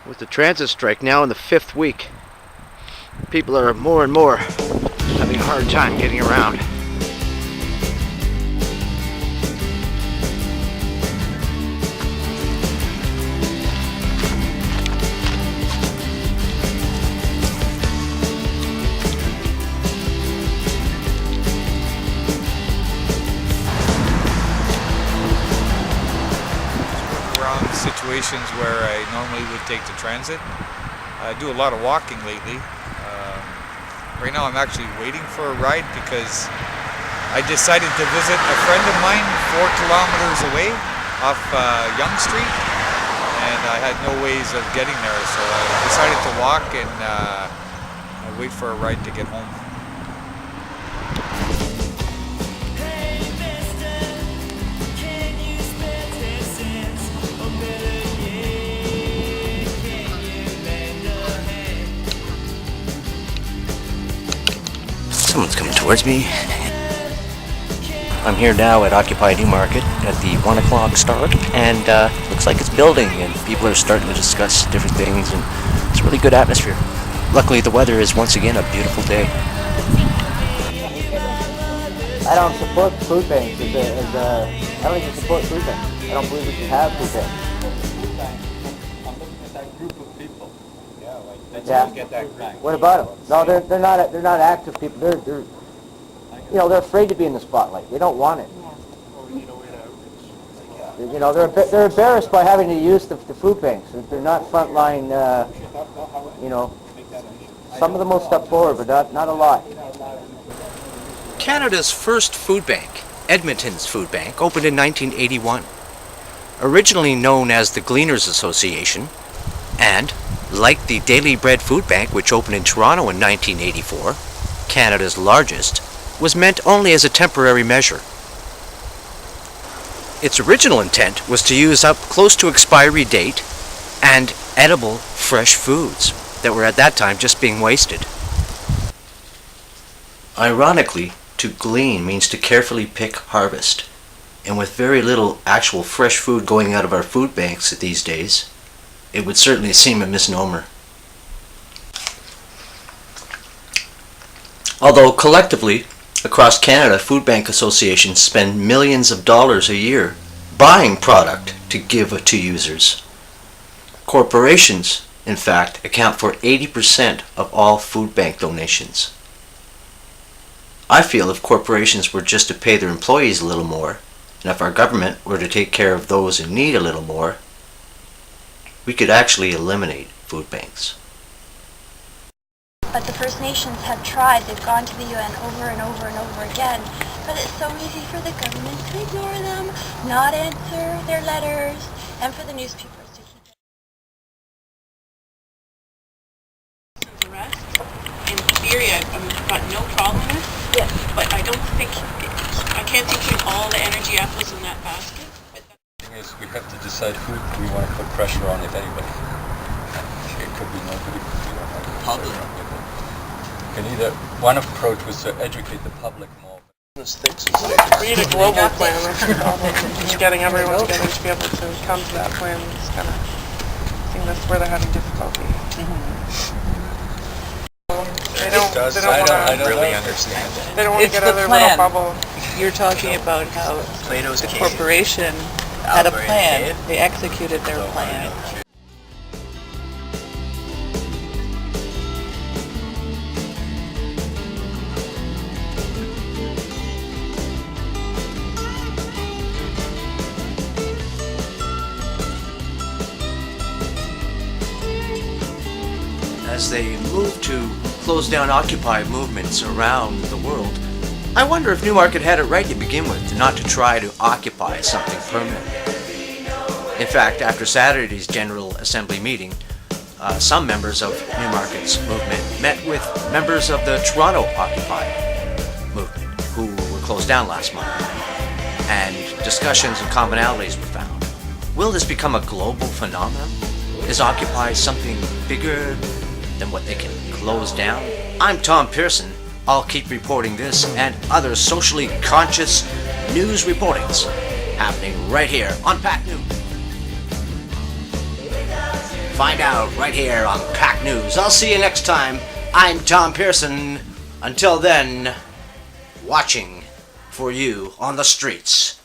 With the transit strike now in the 5th week, people are more and more having a hard time getting around. Situations where I normally would take the transit. I do a lot of walking lately. Right now I'm actually waiting for a ride because I decided to visit a friend of mine 4 kilometers away off Yonge Street, and I had no ways of getting there, so I decided to walk and wait for a ride to get home. Someone's coming towards me. I'm here now at Occupy Newmarket at the 1 o'clock start, and looks like it's building and people are starting to discuss different things, and it's a really good atmosphere. Luckily the weather is once again a beautiful day. I don't support food banks I don't even support food banks. I don't believe we should have food banks. I'm looking at that group of people. Let's get that back. What about them? No, they're not active people. They're afraid to be in the spotlight. They don't want it. They're embarrassed by having to use the food banks. They're not frontline. Some of them will step forward, but not a lot. Canada's first food bank, Edmonton's Food Bank, opened in 1981. Originally known as the Gleaners Association, and like the Daily Bread Food Bank, which opened in Toronto in 1984, Canada's largest, was meant only as a temporary measure. Its original intent was to use up close to expiry date and edible fresh foods that were at that time just being wasted. Ironically, to glean means to carefully pick, harvest, and with very little actual fresh food going out of our food banks these days, it would certainly seem a misnomer. Although collectively, across Canada, food bank associations spend millions of dollars a year buying product to give to users. Corporations, in fact, account for 80% of all food bank donations. I feel if corporations were just to pay their employees a little more, and if our government were to take care of those in need a little more, we could actually eliminate food banks. But the First Nations have tried. They've gone to the UN over and over and over again. But it's so easy for the government to ignore them, not answer their letters, and for the newspapers to keep it. The rest, in theory, I've got no problem with. Yes. But I don't think, I can't think of all the energy apples in that basket. The thing is, we have to decide who we want to put pressure on, if anybody. It could be nobody. Public. One approach was to educate the public more. We need a global plan. That's the problem. Just getting everyone together to be able to come to that plan is kind of, I think that's where they're having difficulty. They don't want to really understand it. They don't want to get out of their little bubble. You're talking about how the corporation had a plan. They executed their plan. As they move to close down Occupy movements around the world, I wonder if Newmarket had it right to begin with, not to try to occupy something permanent. In fact, after Saturday's General Assembly meeting, some members of Newmarket's movement met with members of the Toronto Occupy movement, who were closed down last month, and discussions and commonalities were found. Will this become a global phenomenon? Is Occupy something bigger than what they can close down? I'm Tom Pearson. I'll keep reporting this and other socially conscious news reportings happening right here on PACC News. Find out right here on PACC News. I'll see you next time. I'm Tom Pearson. Until then, watching for you on the streets.